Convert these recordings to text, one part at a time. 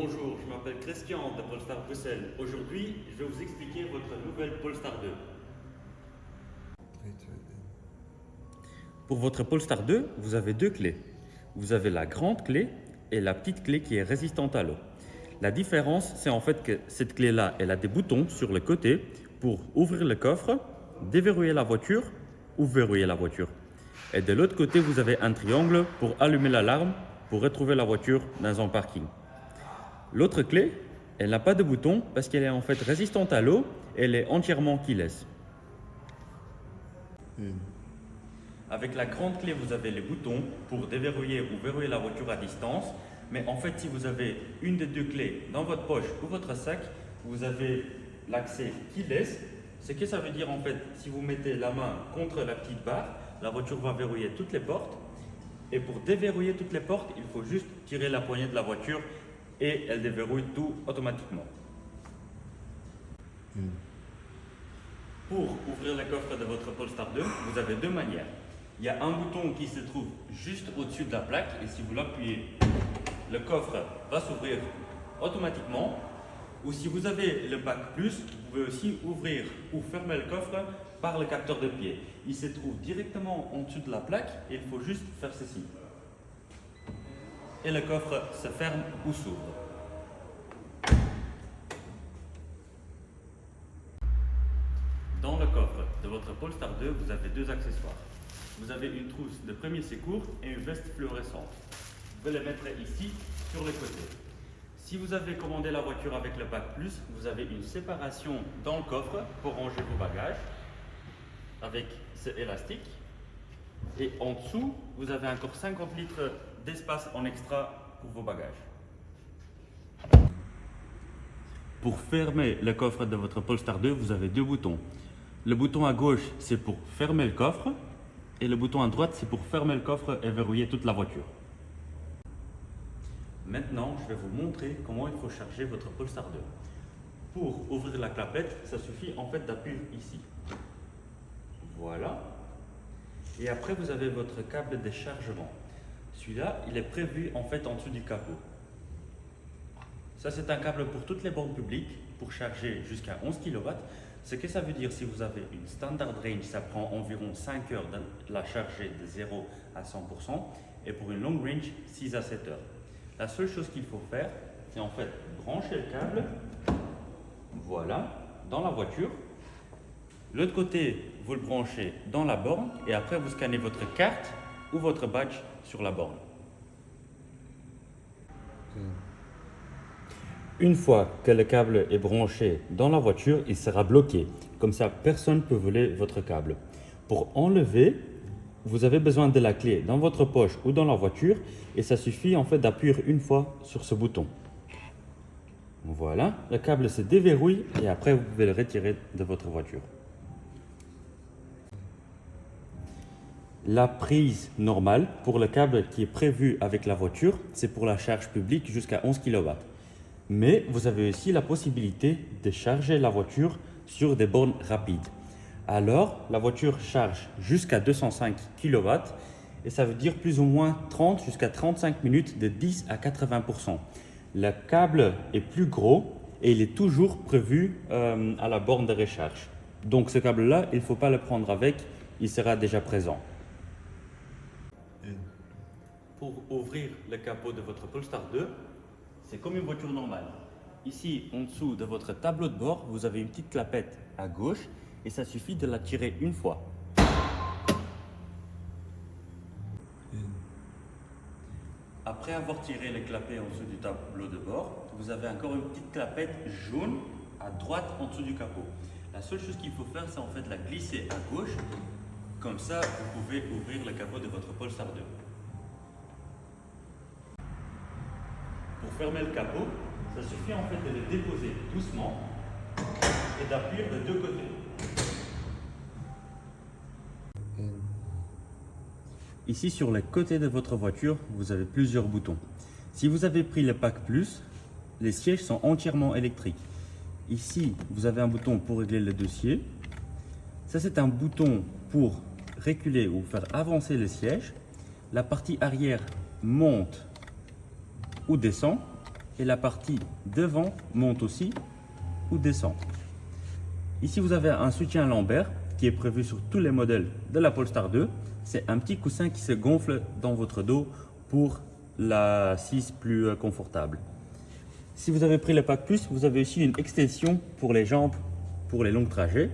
Bonjour, je m'appelle Christian de Polestar Bruxelles. Aujourd'hui, je vais vous expliquer votre nouvelle Polestar 2. Pour votre Polestar 2, vous avez deux clés. Vous avez la grande clé et la petite clé qui est résistante à l'eau. La différence, c'est en fait que cette clé-là, elle a des boutons sur le côté pour ouvrir le coffre, déverrouiller la voiture ou verrouiller la voiture. Et de l'autre côté, vous avez un triangle pour allumer l'alarme pour retrouver la voiture dans un parking. L'autre clé, elle n'a pas de bouton parce qu'elle est en fait résistante à l'eau et elle est entièrement keyless. Avec la grande clé, vous avez les boutons pour déverrouiller ou verrouiller la voiture à distance. Mais en fait, si vous avez une des deux clés dans votre poche ou votre sac, vous avez l'accès keyless. Ce que ça veut dire en fait, si vous mettez la main contre la petite barre, la voiture va verrouiller toutes les portes. Et pour déverrouiller toutes les portes, il faut juste tirer la poignée de la voiture et elle déverrouille tout automatiquement. Pour ouvrir le coffre de votre Polestar 2, vous avez deux manières. Il y a un bouton qui se trouve juste au-dessus de la plaque et si vous l'appuyez, le coffre va s'ouvrir automatiquement. Ou si vous avez le pack plus, vous pouvez aussi ouvrir ou fermer le coffre par le capteur de pied. Il se trouve directement en dessous de la plaque et il faut juste faire ceci. Et le coffre se ferme ou s'ouvre. Dans le coffre de votre Polestar 2, vous avez deux accessoires. Vous avez une trousse de premier secours et une veste fluorescente. Vous pouvez les mettre ici, sur les côtés. Si vous avez commandé la voiture avec le pack plus, vous avez une séparation dans le coffre pour ranger vos bagages avec ce élastique. Et en dessous, vous avez encore 50 litres d'espace en extra pour vos bagages. Pour fermer le coffre de votre Polestar 2, vous avez deux boutons. Le bouton à gauche, c'est pour fermer le coffre et le bouton à droite, c'est pour fermer le coffre et verrouiller toute la voiture. Maintenant, je vais vous montrer comment il faut charger votre Polestar 2. Pour ouvrir la clapette, ça suffit en fait d'appuyer ici. Voilà. Et après, vous avez votre câble de chargement. Celui-là, il est prévu en fait en dessous du capot. Ça, c'est un câble pour toutes les bornes publiques pour charger jusqu'à 11 kW. Ce que ça veut dire, si vous avez une standard range, ça prend environ 5 heures de la charger de 0 à 100%. Et pour une long range, 6 à 7 heures. La seule chose qu'il faut faire, c'est en fait brancher le câble, voilà, dans la voiture. L'autre côté, vous le branchez dans la borne et après vous scannez votre carte ou votre badge sur la borne. Une fois que le câble est branché dans la voiture, il sera bloqué. Comme ça, personne ne peut voler votre câble. Pour enlever, vous avez besoin de la clé dans votre poche ou dans la voiture et ça suffit en fait d'appuyer une fois sur ce bouton. Voilà, le câble se déverrouille et après vous pouvez le retirer de votre voiture. La prise normale pour le câble qui est prévu avec la voiture, c'est pour la charge publique jusqu'à 11 kW. Mais vous avez aussi la possibilité de charger la voiture sur des bornes rapides. Alors, la voiture charge jusqu'à 205 kW et ça veut dire plus ou moins 30 jusqu'à 35 minutes de 10 à 80%. Le câble est plus gros et il est toujours prévu à la borne de recharge. Donc ce câble-là, il ne faut pas le prendre avec, il sera déjà présent. Pour ouvrir le capot de votre Polestar 2, c'est comme une voiture normale. Ici, en dessous de votre tableau de bord, vous avez une petite clapette à gauche et ça suffit de la tirer une fois. Après avoir tiré les clapets en dessous du tableau de bord, vous avez encore une petite clapette jaune à droite en dessous du capot. La seule chose qu'il faut faire, c'est en fait la glisser à gauche. Comme ça, vous pouvez ouvrir le capot de votre Polestar 2. Pour fermer le capot, ça suffit en fait de le déposer doucement et d'appuyer de deux côtés. Ici sur les côtés de votre voiture, vous avez plusieurs boutons. Si vous avez pris le pack plus, les sièges sont entièrement électriques. Ici, vous avez un bouton pour régler le dossier. Ça, c'est un bouton pour reculer ou faire avancer le siège. La partie arrière monte ou descend. et la partie devant monte aussi ou descend. Ici, vous avez un soutien lombaire qui est prévu sur tous les modèles de la Polestar 2. C'est un petit coussin qui se gonfle dans votre dos pour l'assise plus confortable. Si vous avez pris le pack plus, vous avez aussi une extension pour les jambes pour les longs trajets.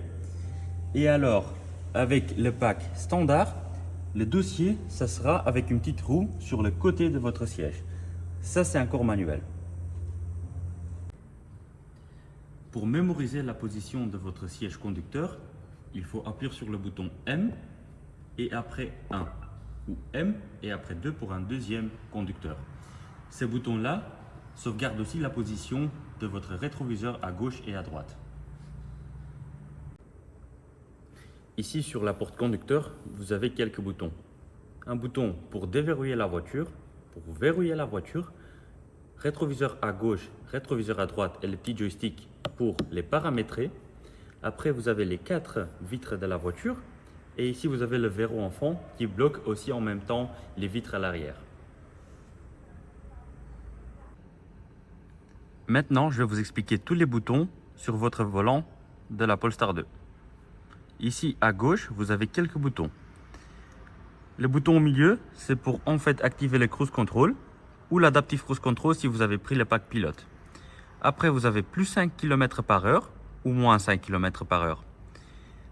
Et alors, avec le pack standard, le dossier, ça sera avec une petite roue sur le côté de votre siège. Ça, c'est un corps manuel. Pour mémoriser la position de votre siège conducteur, il faut appuyer sur le bouton M et après 1 ou M et après 2 pour un deuxième conducteur. Ces boutons-là sauvegardent aussi la position de votre rétroviseur à gauche et à droite. Ici sur la porte conducteur, vous avez quelques boutons. Un bouton pour déverrouiller la voiture, pour verrouiller la voiture, rétroviseur à gauche, rétroviseur à droite et le petit joystick pour les paramétrer. Après, vous avez les 4 vitres de la voiture et ici vous avez le verrou enfant qui bloque aussi en même temps les vitres à l'arrière. Maintenant, je vais vous expliquer tous les boutons sur votre volant de la Polestar 2. Ici à gauche, vous avez quelques boutons. Le bouton au milieu, c'est pour en fait activer le cruise control ou l'adaptive cruise control si vous avez pris le pack pilote. Après, vous avez plus 5 km/h ou moins 5 km/h.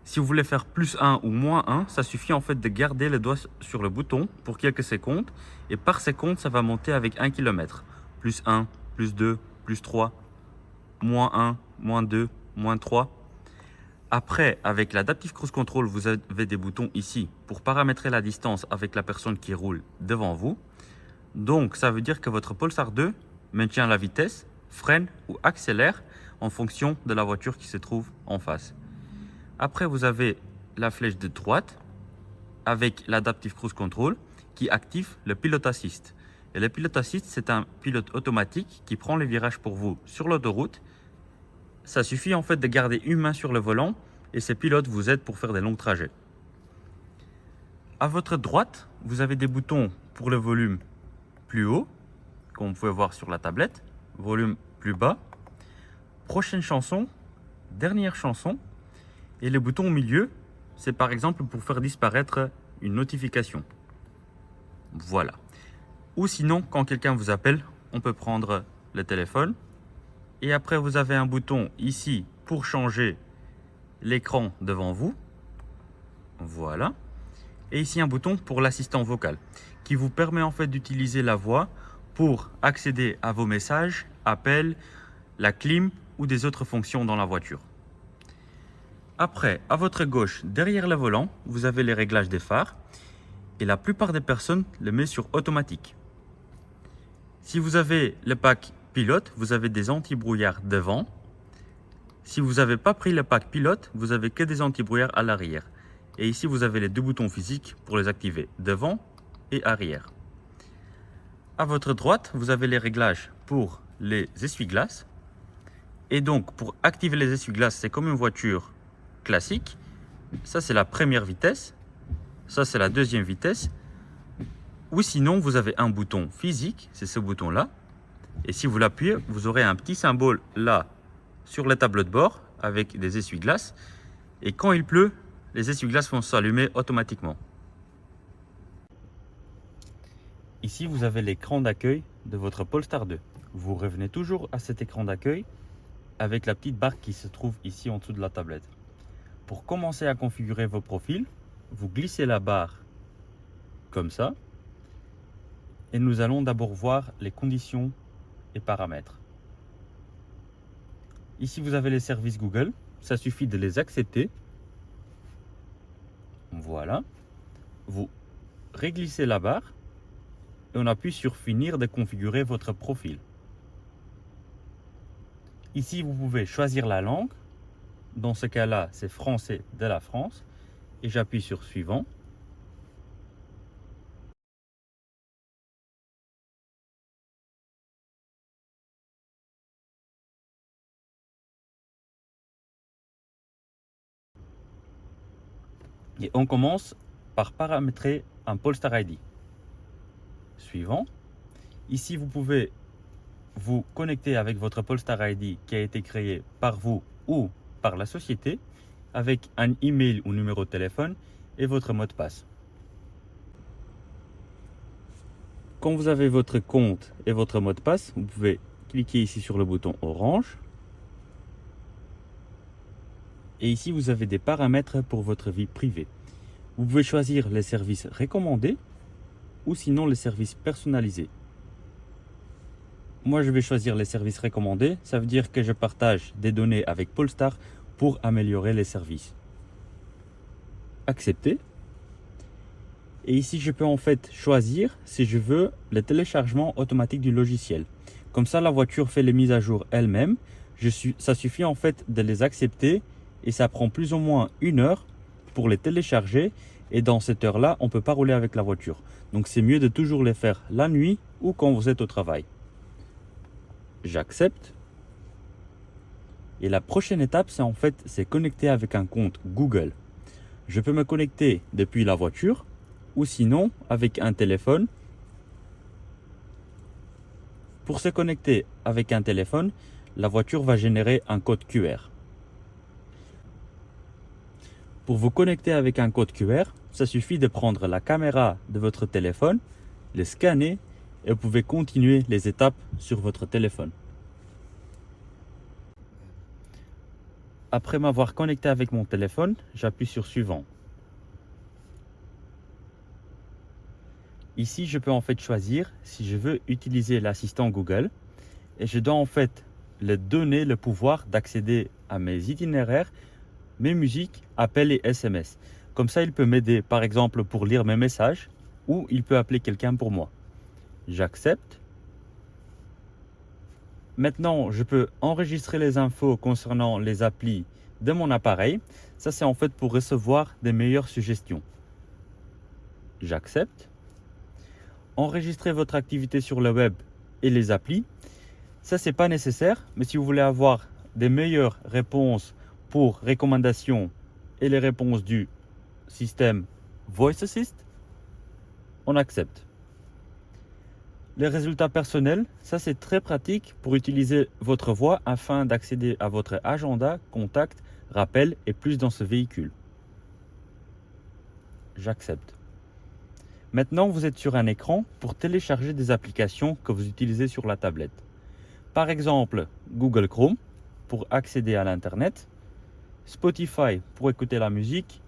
Si vous voulez faire plus 1 ou moins 1, ça suffit en fait de garder le doigt sur le bouton pour quelques secondes et par seconde, ça va monter avec 1 km. Plus 1, plus 2, plus 3, moins 1, moins 2, moins 3. Après, avec l'Adaptive Cruise Control, vous avez des boutons ici pour paramétrer la distance avec la personne qui roule devant vous. Donc, ça veut dire que votre Polestar 2 maintient la vitesse, freine ou accélère en fonction de la voiture qui se trouve en face. Après, vous avez la flèche de droite avec l'Adaptive Cruise Control qui active le Pilot Assist. Et le Pilot Assist, c'est un pilote automatique qui prend les virages pour vous sur l'autoroute. Ça suffit en fait de garder une main sur le volant et ces pilotes vous aident pour faire des longs trajets. À votre droite, vous avez des boutons pour le volume plus haut, comme vous pouvez voir sur la tablette, volume plus bas, prochaine chanson, dernière chanson, et le bouton au milieu, c'est par exemple pour faire disparaître une notification. Voilà. Ou sinon, quand quelqu'un vous appelle, on peut prendre le téléphone. Et après, vous avez un bouton ici pour changer l'écran devant vous. Voilà. Et ici, un bouton pour l'assistant vocal qui vous permet en fait d'utiliser la voix pour accéder à vos messages, appels, la clim ou des autres fonctions dans la voiture. Après, à votre gauche, derrière le volant, vous avez les réglages des phares et la plupart des personnes le mettent sur automatique. Si vous avez le pack pilote, vous avez des anti-brouillard devant. Si vous n'avez pas pris le pack pilote, vous avez que des anti-brouillard à l'arrière. Et ici, vous avez les deux boutons physiques pour les activer, devant et arrière. À votre droite, vous avez les réglages pour les essuie-glaces. Et donc, pour activer les essuie-glaces, c'est comme une voiture classique. Ça, c'est la première vitesse. Ça, c'est la deuxième vitesse. Ou sinon, vous avez un bouton physique, c'est ce bouton-là. Et si vous l'appuyez, vous aurez un petit symbole là sur le tableau de bord avec des essuie-glaces. Et quand il pleut, les essuie-glaces vont s'allumer automatiquement. Ici, vous avez l'écran d'accueil de votre Polestar 2. Vous revenez toujours à cet écran d'accueil avec la petite barre qui se trouve ici en dessous de la tablette. Pour commencer à configurer vos profils, vous glissez la barre comme ça. Et nous allons d'abord voir les conditions et paramètres. Ici, vous avez les services Google. Ça suffit de les accepter. Voilà. Vous réglissez la barre et on appuie sur Finir de configurer votre profil. Ici, vous pouvez choisir la langue. Dans ce cas-là, c'est français de la France. Et j'appuie sur Suivant. Et on commence par paramétrer un Polestar ID. Suivant. Ici, vous pouvez vous connecter avec votre Polestar ID qui a été créé par vous ou par la société avec un email ou numéro de téléphone et votre mot de passe. Quand vous avez votre compte et votre mot de passe, vous pouvez cliquer ici sur le bouton orange. Et ici, vous avez des paramètres pour votre vie privée. Vous pouvez choisir les services recommandés ou sinon les services personnalisés. Moi, je vais choisir les services recommandés. Ça veut dire que je partage des données avec Polestar pour améliorer les services. Accepter. Et ici, je peux en fait choisir si je veux le téléchargement automatique du logiciel. Comme ça, la voiture fait les mises à jour elle-même. Ça suffit en fait de les accepter et ça prend plus ou moins 1 heure pour les télécharger. Et dans cette heure-là, on ne peut pas rouler avec la voiture. Donc, c'est mieux de toujours les faire la nuit ou quand vous êtes au travail. J'accepte. Et la prochaine étape, c'est connecter avec un compte Google. Je peux me connecter depuis la voiture ou sinon avec un téléphone. Pour se connecter avec un téléphone, la voiture va générer un code QR. Pour vous connecter avec un code QR, ça suffit de prendre la caméra de votre téléphone, le scanner et vous pouvez continuer les étapes sur votre téléphone. Après m'avoir connecté avec mon téléphone, j'appuie sur suivant. Ici, je peux en fait choisir si je veux utiliser l'assistant Google et je dois en fait lui donner le pouvoir d'accéder à mes itinéraires, mes musiques, appels et SMS. Comme ça, il peut m'aider par exemple pour lire mes messages ou il peut appeler quelqu'un pour moi. J'accepte. Maintenant, je peux enregistrer les infos concernant les applis de mon appareil. Ça, c'est en fait pour recevoir des meilleures suggestions. J'accepte. Enregistrer votre activité sur le web et les applis. Ça, c'est pas nécessaire, mais si vous voulez avoir des meilleures réponses pour recommandations et les réponses du système Voice Assist, on accepte. Les résultats personnels, ça c'est très pratique pour utiliser votre voix afin d'accéder à votre agenda, contacts, rappels et plus dans ce véhicule. J'accepte. Maintenant, vous êtes sur un écran pour télécharger des applications que vous utilisez sur la tablette. Par exemple, Google Chrome pour accéder à l'Internet, Spotify pour écouter la musique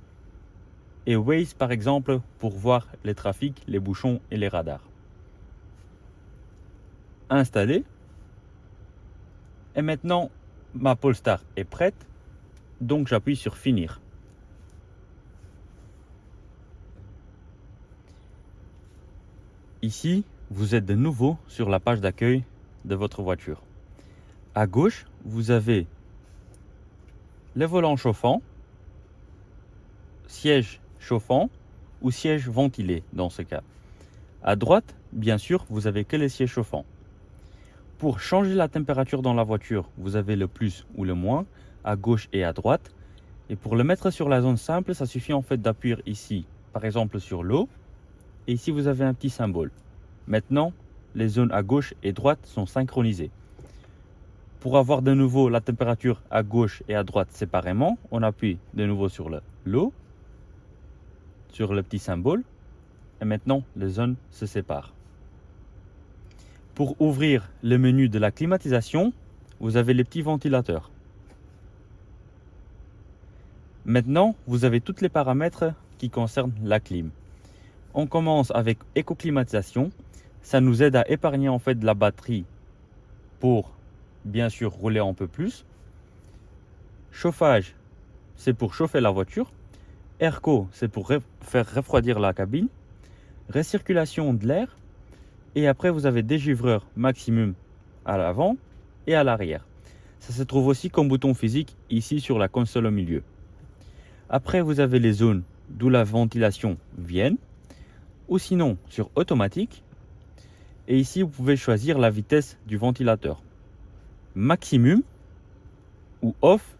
et Waze par exemple pour voir les trafics, les bouchons et les radars. Installé. Et maintenant, ma Polestar est prête, donc j'appuie sur finir. Ici, vous êtes de nouveau sur la page d'accueil de votre voiture. À gauche, vous avez le volant chauffant, siège chauffant ou siège ventilé dans ce cas. À droite, bien sûr, vous avez que les sièges chauffants. Pour changer la température dans la voiture, vous avez le plus ou le moins à gauche et à droite. Et pour le mettre sur la zone simple, ça suffit en fait d'appuyer ici, par exemple sur l'eau. Et ici, vous avez un petit symbole. Maintenant, les zones à gauche et droite sont synchronisées. Pour avoir de nouveau la température à gauche et à droite séparément, on appuie de nouveau sur l'eau, sur le petit symbole. Et maintenant, les zones se séparent. Pour ouvrir le menu de la climatisation, vous avez les petits ventilateurs. Maintenant, vous avez tous les paramètres qui concernent la clim. On commence avec éco-climatisation. Ça nous aide à épargner en fait de la batterie pour bien sûr rouler un peu plus. Chauffage, c'est pour chauffer la voiture. Airco, c'est pour faire refroidir la cabine. Recirculation de l'air. Et après, vous avez dégivreur maximum à l'avant et à l'arrière. Ça se trouve aussi comme bouton physique ici sur la console au milieu. Après, vous avez les zones d'où la ventilation vient. Ou sinon sur automatique. Et ici, vous pouvez choisir la vitesse du ventilateur. Maximum ou off.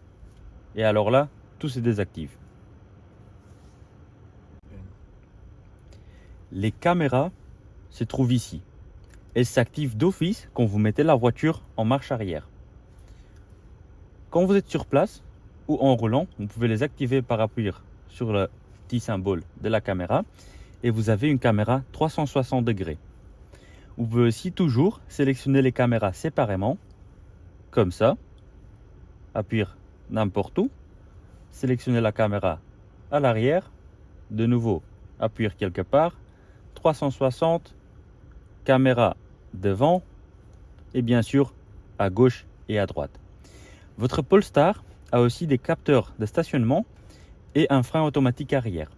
Et alors là, tout se désactive. Les caméras se trouvent ici. elle s'active d'office quand vous mettez la voiture en marche arrière. Quand vous êtes sur place ou en roulant, vous pouvez les activer par appuyer sur le petit symbole de la caméra et vous avez une caméra 360 degrés. Vous pouvez aussi toujours sélectionner les caméras séparément, comme ça, appuyer n'importe où, sélectionner la caméra à l'arrière, de nouveau appuyer quelque part, 360, caméra devant et bien sûr à gauche et à droite. Votre Polestar a aussi des capteurs de stationnement et un frein automatique arrière.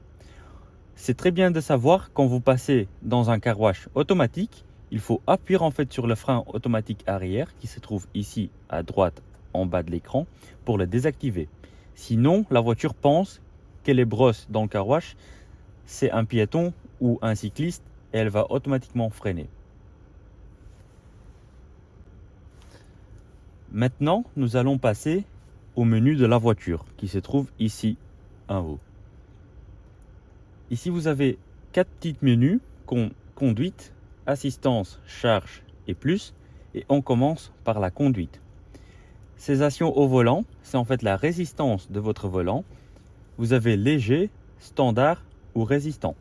C'est très bien de savoir quand vous passez dans un car wash automatique, il faut appuyer en fait sur le frein automatique arrière qui se trouve ici à droite en bas de l'écran pour le désactiver. Sinon, la voiture pense qu'elle est brosse dans le car wash, c'est un piéton ou un cycliste et elle va automatiquement freiner. Maintenant, nous allons passer au menu de la voiture qui se trouve ici en haut. Ici, vous avez 4 petits menus, conduite, assistance, charge et plus. Et on commence par la conduite. Cessation au volant, c'est en fait la résistance de votre volant. Vous avez léger, standard ou résistant.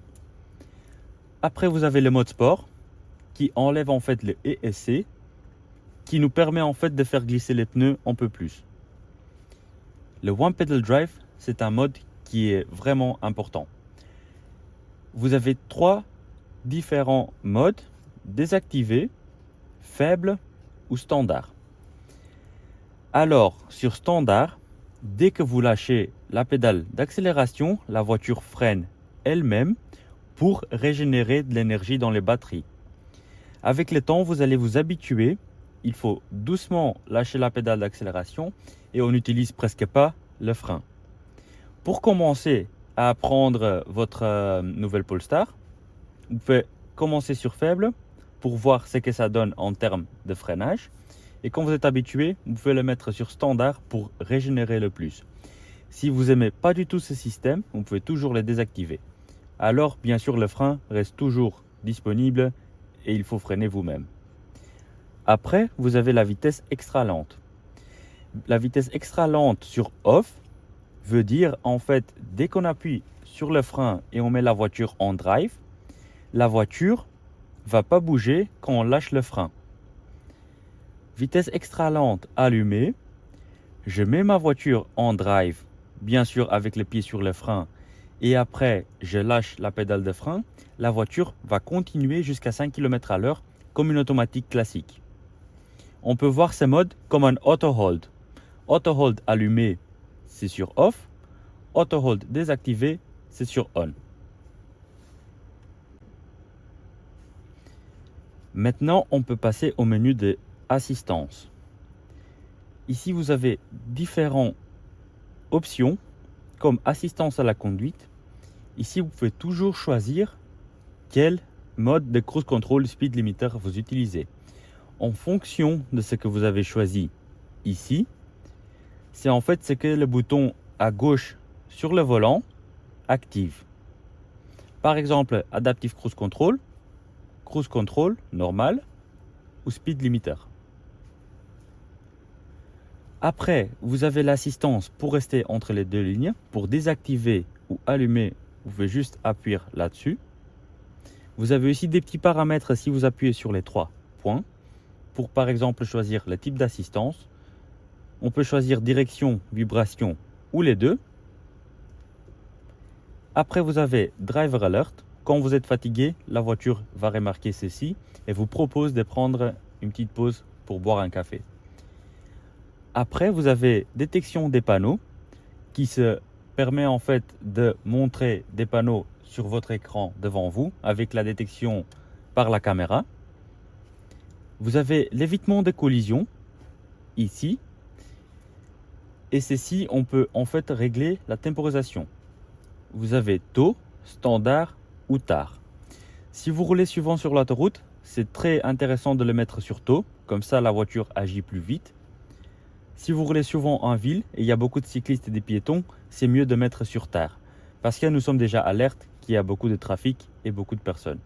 Après, vous avez le mode sport qui enlève en fait le ESC, qui nous permet en fait de faire glisser les pneus un peu plus. Le One Pedal Drive, c'est un mode qui est vraiment important. Vous avez 3 différents modes, désactivé, faible ou standard. Alors, sur standard, dès que vous lâchez la pédale d'accélération, la voiture freine elle-même pour régénérer de l'énergie dans les batteries. Avec le temps, vous allez vous habituer. Il faut doucement lâcher la pédale d'accélération et on n'utilise presque pas le frein. Pour commencer à apprendre votre nouvelle Polestar, vous pouvez commencer sur faible pour voir ce que ça donne en termes de freinage. Et quand vous êtes habitué, vous pouvez le mettre sur standard pour régénérer le plus. Si vous n'aimez pas du tout ce système, vous pouvez toujours le désactiver. Alors, bien sûr, le frein reste toujours disponible et il faut freiner vous-même. Après, vous avez la vitesse extra lente. La vitesse extra lente sur off veut dire en fait dès qu'on appuie sur le frein et on met la voiture en drive, la voiture va pas bouger quand on lâche le frein. Vitesse extra lente allumée, je mets ma voiture en drive, bien sûr avec le pied sur le frein, et après je lâche la pédale de frein, la voiture va continuer jusqu'à 5 km/h comme une automatique classique. On peut voir ce mode comme un auto hold. Auto hold allumé, c'est sur off. Auto hold désactivé, c'est sur on. Maintenant, on peut passer au menu de assistance. Ici, vous avez différentes options comme assistance à la conduite. Ici, vous pouvez toujours choisir quel mode de cruise control speed limiter vous utilisez. En fonction de ce que vous avez choisi ici, c'est en fait ce que le bouton à gauche sur le volant active. Par exemple, Adaptive Cruise Control normal ou Speed Limiter. Après, vous avez l'assistance pour rester entre les deux lignes. Pour désactiver ou allumer, vous pouvez juste appuyer là-dessus. Vous avez aussi des petits paramètres si vous appuyez sur les 3 points. Pour par exemple choisir le type d'assistance, on peut choisir direction, vibration ou les deux. Après, vous avez Driver Alert. Quand vous êtes fatigué, la voiture va remarquer ceci et vous propose de prendre une petite pause pour boire un café. Après, vous avez détection des panneaux qui se permet en fait de montrer des panneaux sur votre écran devant vous avec la détection par la caméra. Vous avez l'évitement des collisions ici. Et ceci, on peut en fait régler la temporisation. Vous avez tôt, standard ou tard. Si vous roulez souvent sur l'autoroute, c'est très intéressant de le mettre sur tôt. Comme ça, la voiture agit plus vite. Si vous roulez souvent en ville et il y a beaucoup de cyclistes et des piétons, c'est mieux de mettre sur tard. Parce que nous sommes déjà alertes qu'il y a beaucoup de trafic et beaucoup de personnes.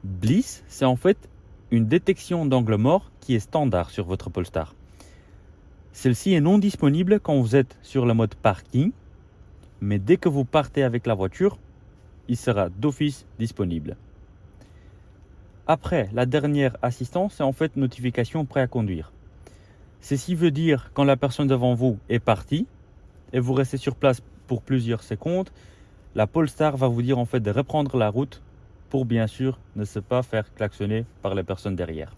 Bliss, c'est en fait une détection d'angle mort qui est standard sur votre Polestar. Celle-ci est non disponible quand vous êtes sur le mode parking, mais dès que vous partez avec la voiture, il sera d'office disponible. Après, la dernière assistance, c'est en fait notification prêt à conduire. Ceci veut dire quand la personne devant vous est partie et vous restez sur place pour plusieurs secondes, la Polestar va vous dire en fait de reprendre la route pour bien sûr ne se pas faire klaxonner par les personnes derrière.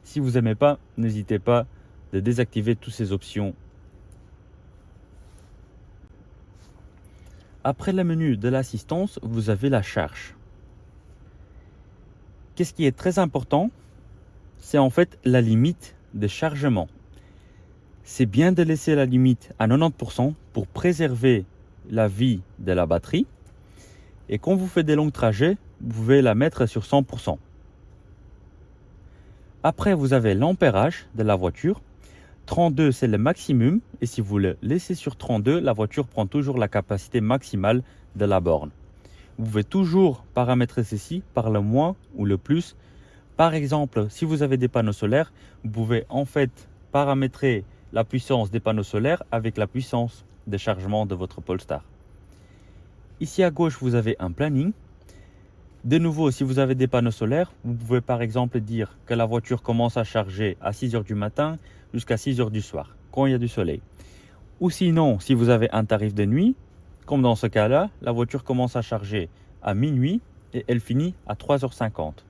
Si vous n'aimez pas, n'hésitez pas de désactiver toutes ces options. Après le menu de l'assistance, vous avez la charge. Qu'est-ce qui est très important? C'est en fait la limite de chargement. C'est bien de laisser la limite à 90% pour préserver la vie de la batterie. Et quand vous faites des longs trajets, vous pouvez la mettre sur 100%. Après, vous avez l'ampérage de la voiture. 32, c'est le maximum. Et si vous le laissez sur 32, la voiture prend toujours la capacité maximale de la borne. Vous pouvez toujours paramétrer ceci par le moins ou le plus. Par exemple, si vous avez des panneaux solaires, vous pouvez en fait paramétrer la puissance des panneaux solaires avec la puissance de chargement de votre Polestar. Ici à gauche, vous avez un planning. De nouveau, si vous avez des panneaux solaires, vous pouvez par exemple dire que la voiture commence à charger à 6 h du matin jusqu'à 6 h du soir, quand il y a du soleil. Ou sinon, si vous avez un tarif de nuit, comme dans ce cas-là, la voiture commence à charger à minuit et elle finit à 3 h 50.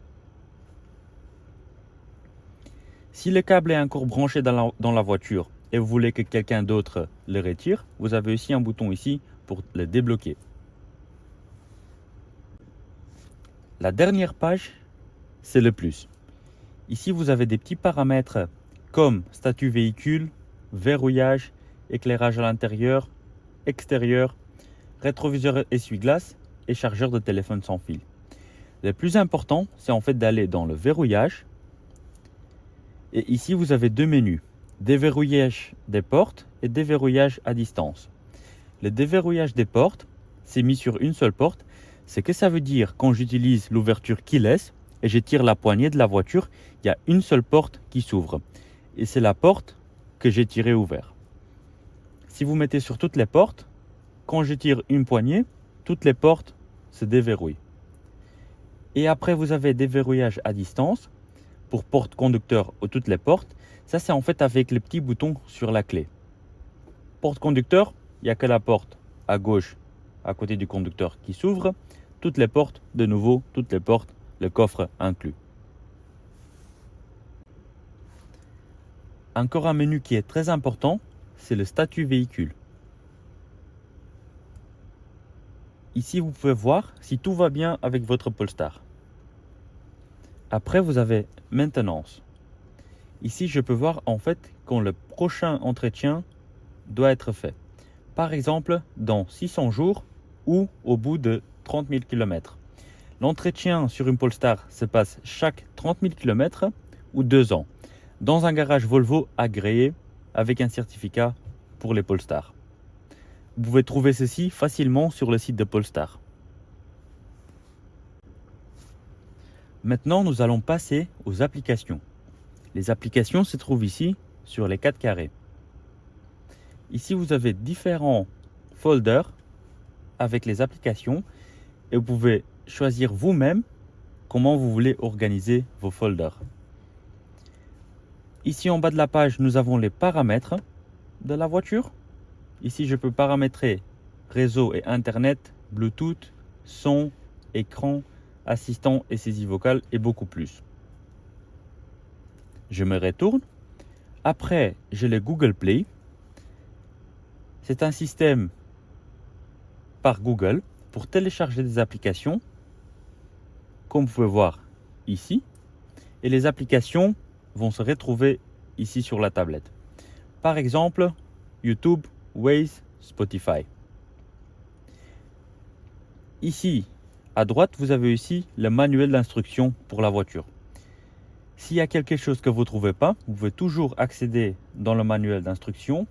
Si le câble est encore branché dans la voiture et vous voulez que quelqu'un d'autre le retire, vous avez aussi un bouton ici pour le débloquer. La dernière page, c'est le plus. Ici, vous avez des petits paramètres comme statut véhicule, verrouillage, éclairage à l'intérieur, extérieur, rétroviseur essuie-glace et chargeur de téléphone sans fil. Le plus important, c'est en fait d'aller dans le verrouillage. Et ici, vous avez deux menus, déverrouillage des portes et déverrouillage à distance. Le déverrouillage des portes, c'est mis sur une seule porte. C'est que ça veut dire quand j'utilise l'ouverture keyless et je tire la poignée de la voiture, il y a une seule porte qui s'ouvre. Et c'est la porte que j'ai tirée ouverte. Si vous mettez sur toutes les portes, quand je tire une poignée, toutes les portes se déverrouillent. Et après, vous avez déverrouillage à distance pour porte conducteur ou toutes les portes. Ça, c'est en fait avec les petits boutons sur la clé. Porte conducteur, il n'y a que la porte à gauche, à côté du conducteur qui s'ouvre. Toutes les portes, de nouveau, toutes les portes, le coffre inclus. Encore un menu qui est très important, c'est le statut véhicule. Ici, vous pouvez voir si tout va bien avec votre Polestar. Après, vous avez maintenance. Ici, je peux voir en fait quand le prochain entretien doit être fait. Par exemple, dans 600 jours ou au bout de 30 000 km. L'entretien sur une Polestar se passe chaque 30 000 km ou 2 ans dans un garage Volvo agréé avec un certificat pour les Polestar. Vous pouvez trouver ceci facilement sur le site de Polestar. Maintenant, nous allons passer aux applications. Les applications se trouvent ici sur les 4 carrés. Ici, vous avez différents folders avec les applications et vous pouvez choisir vous-même comment vous voulez organiser vos folders. Ici en bas de la page, nous avons les paramètres de la voiture. Ici, je peux paramétrer réseau et internet, Bluetooth, son, écran, assistant et saisie vocale et beaucoup plus. Je me retourne. Après, j'ai le Google Play. C'est un système par Google pour télécharger des applications, comme vous pouvez voir ici. Et les applications vont se retrouver ici sur la tablette. Par exemple, YouTube, Waze, Spotify. Ici, à droite, vous avez aussi le manuel d'instruction pour la voiture. S'il y a quelque chose que vous ne trouvez pas, vous pouvez toujours accéder dans le manuel d'instruction.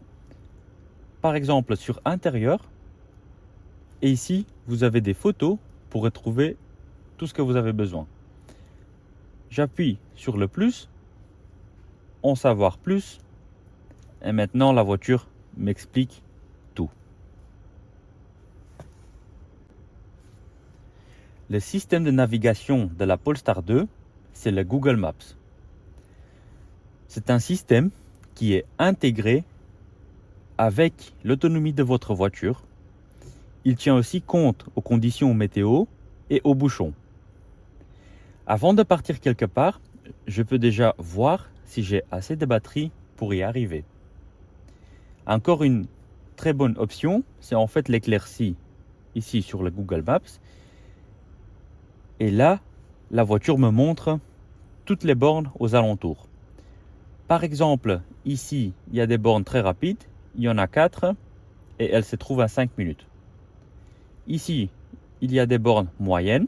Par exemple, sur intérieur. Et ici, vous avez des photos pour retrouver tout ce que vous avez besoin. J'appuie sur le plus, en savoir plus, et maintenant la voiture m'explique tout. Le système de navigation de la Polestar 2, c'est le Google Maps. C'est un système qui est intégré avec l'autonomie de votre voiture. Il tient aussi compte aux conditions météo et aux bouchons. Avant de partir quelque part, je peux déjà voir si j'ai assez de batterie pour y arriver. Encore une très bonne option, c'est en fait l'éclaircie ici sur le Google Maps. Et là, la voiture me montre toutes les bornes aux alentours. Par exemple, ici, il y a des bornes très rapides, il y en a 4 et elles se trouvent à 5 minutes. Ici, il y a des bornes moyennes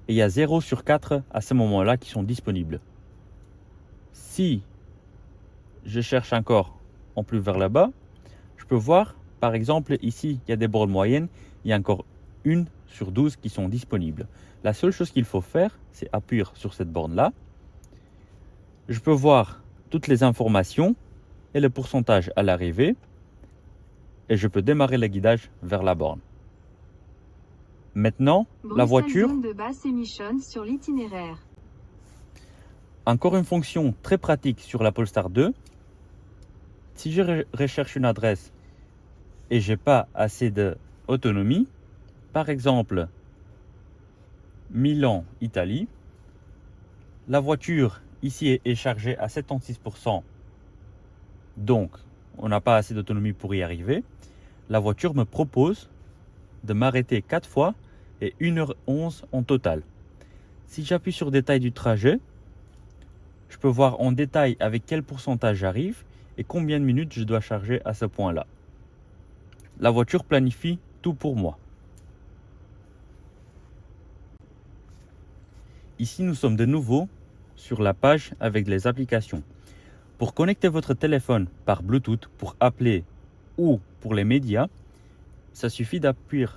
et il y a 0 sur 4 à ce moment-là qui sont disponibles. Si je cherche encore en plus vers là-bas, je peux voir, par exemple, ici, il y a des bornes moyennes, il y a encore 1 sur 12 qui sont disponibles. La seule chose qu'il faut faire, c'est appuyer sur cette borne-là. Je peux voir toutes les informations et le pourcentage à l'arrivée et je peux démarrer le guidage vers la borne. Maintenant, la voiture, zone de basse émission sur l'itinéraire. Encore une fonction très pratique sur la Polestar 2. Si je recherche une adresse et j'ai pas assez d'autonomie, par exemple Milan, Italie, la voiture ici est chargée à 76%, donc on n'a pas assez d'autonomie pour y arriver. La voiture me propose de m'arrêter 4 fois et 1h11 en total. Si j'appuie sur détail du trajet, je peux voir en détail avec quel pourcentage j'arrive et combien de minutes je dois charger à ce point-là. La voiture planifie tout pour moi. Ici, nous sommes de nouveau sur la page avec les applications. Pour connecter votre téléphone par Bluetooth pour appeler ou pour les médias, ça suffit d'appuyer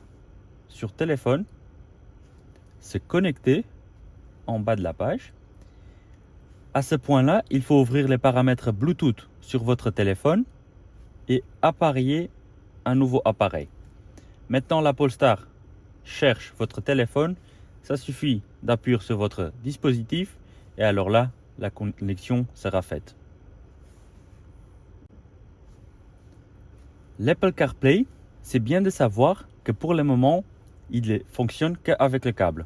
sur téléphone, se connecter en bas de la page. À ce point-là, il faut ouvrir les paramètres Bluetooth sur votre téléphone et appareiller un nouveau appareil. Maintenant, la Polestar cherche votre téléphone. Ça suffit d'appuyer sur votre dispositif et alors là, la connexion sera faite. L'Apple CarPlay, c'est bien de savoir que pour le moment, il ne fonctionne qu'avec le câble.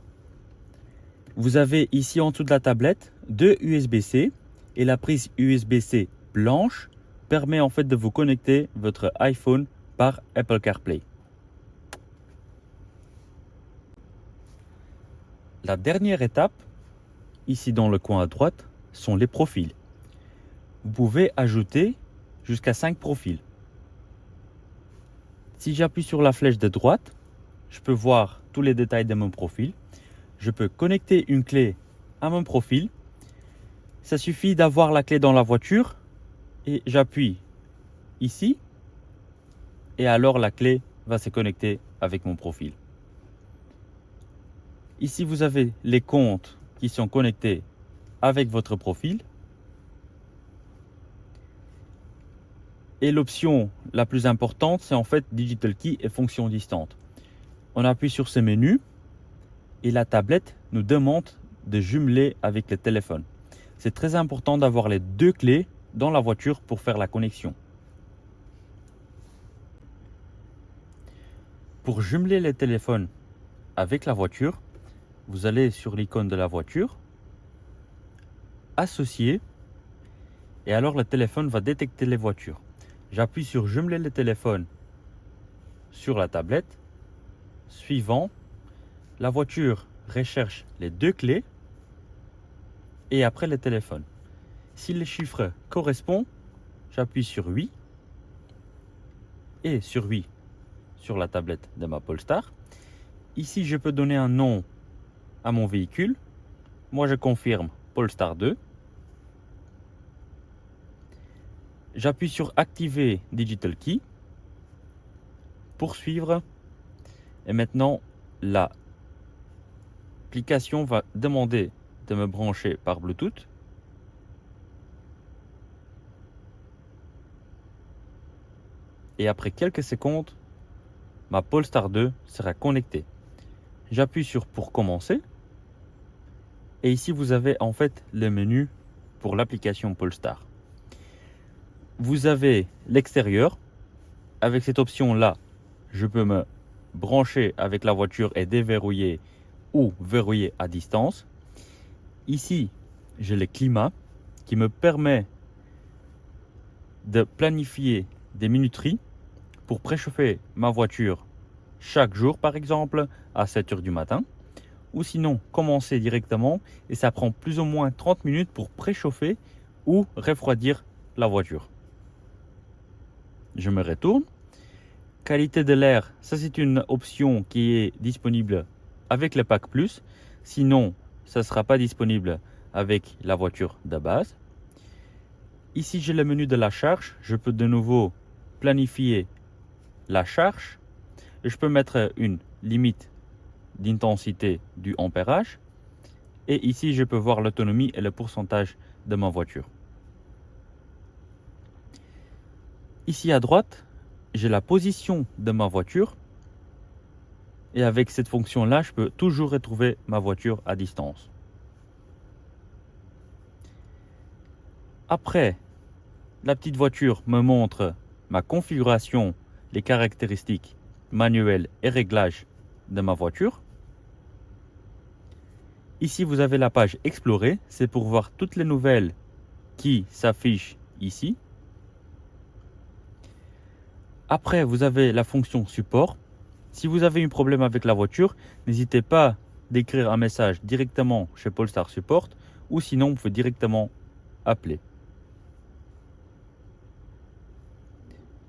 Vous avez ici en dessous de la tablette 2 USB-C et la prise USB-C blanche permet en fait de vous connecter votre iPhone par Apple CarPlay. La dernière étape, ici dans le coin à droite, sont les profils. Vous pouvez ajouter jusqu'à 5 profils. Si j'appuie sur la flèche de droite, je peux voir tous les détails de mon profil. Je peux connecter une clé à mon profil. Ça suffit d'avoir la clé dans la voiture et j'appuie ici et alors la clé va se connecter avec mon profil. Ici, vous avez les comptes qui sont connectés avec votre profil. Et l'option la plus importante, c'est en fait Digital Key et fonction distante. On appuie sur ce menu et la tablette nous demande de jumeler avec le téléphone. C'est très important d'avoir les 2 clés dans la voiture pour faire la connexion. Pour jumeler les téléphones avec la voiture, vous allez sur l'icône de la voiture, associer, et alors le téléphone va détecter les voitures. J'appuie sur jumeler le téléphone sur la tablette. Suivant, la voiture recherche les 2 clés et après le téléphone. Si les chiffres correspondent, j'appuie sur oui et sur oui sur la tablette de ma Polestar. Ici, je peux donner un nom à mon véhicule. Moi, je confirme Polestar 2. J'appuie sur activer Digital Key. Poursuivre. Et maintenant, l'application va demander de me brancher par Bluetooth. Et après quelques secondes, ma Polestar 2 sera connectée. J'appuie sur pour commencer. Et ici, vous avez en fait le menu pour l'application Polestar. Vous avez l'extérieur. Avec cette option-là, je peux me brancher avec la voiture et déverrouiller ou verrouiller à distance. Ici, j'ai le climat qui me permet de planifier des minuteries pour préchauffer ma voiture chaque jour, par exemple, à 7 h du matin. Ou sinon, commencer directement et ça prend plus ou moins 30 minutes pour préchauffer ou refroidir la voiture. Je me retourne. Qualité de l'air, ça c'est une option qui est disponible avec le pack plus. Sinon, ça ne sera pas disponible avec la voiture de base. Ici, j'ai le menu de la charge. Je peux de nouveau planifier la charge. Et je peux mettre une limite d'intensité du ampérage. Et ici, je peux voir l'autonomie et le pourcentage de ma voiture. Ici à droite, j'ai la position de ma voiture. Et avec cette fonction-là, je peux toujours retrouver ma voiture à distance. Après, la petite voiture me montre ma configuration, les caractéristiques manuelles et réglages de ma voiture. Ici, vous avez la page Explorer. C'est pour voir toutes les nouvelles qui s'affichent ici. Après, vous avez la fonction Support. Si vous avez un problème avec la voiture, n'hésitez pas d'écrire un message directement chez Polestar Support ou sinon, vous pouvez directement appeler.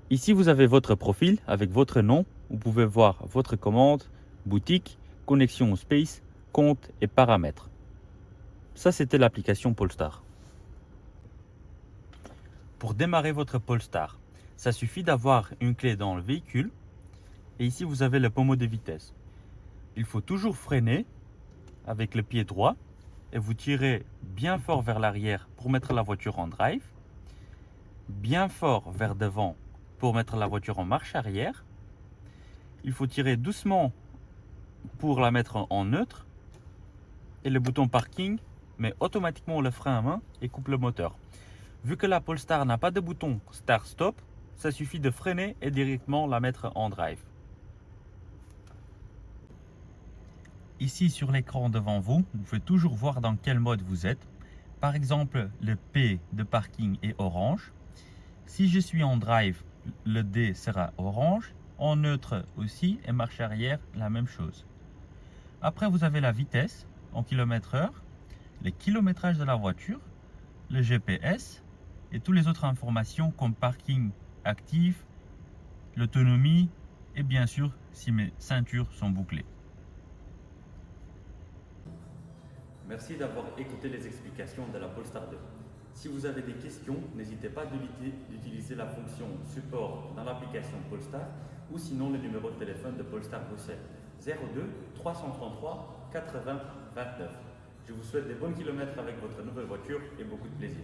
Ici, vous avez votre profil avec votre nom. Vous pouvez voir votre commande, boutique, connexion au Space, compte et paramètres. Ça, c'était l'application Polestar. Pour démarrer votre Polestar, ça suffit d'avoir une clé dans le véhicule. Et ici, vous avez le pommeau de vitesse. Il faut toujours freiner avec le pied droit et vous tirez bien fort vers l'arrière pour mettre la voiture en drive, bien fort vers devant pour mettre la voiture en marche arrière. Il faut tirer doucement pour la mettre en neutre et le bouton parking met automatiquement le frein à main et coupe le moteur. Vu que la Polestar n'a pas de bouton start-stop, ça suffit de freiner et directement la mettre en drive. Ici sur l'écran devant vous, vous pouvez toujours voir dans quel mode vous êtes. Par exemple, le P de parking est orange. Si je suis en drive, le D sera orange. En neutre aussi et marche arrière, la même chose. Après, vous avez la vitesse en km/h, le kilométrage de la voiture, le GPS et toutes les autres informations comme parking actif, l'autonomie et bien sûr si mes ceintures sont bouclées. Merci d'avoir écouté les explications de la Polestar 2. Si vous avez des questions, n'hésitez pas d'utiliser la fonction support dans l'application Polestar ou sinon le numéro de téléphone de Polestar Bruxelles 02 333 80 29. Je vous souhaite des bons kilomètres avec votre nouvelle voiture et beaucoup de plaisir.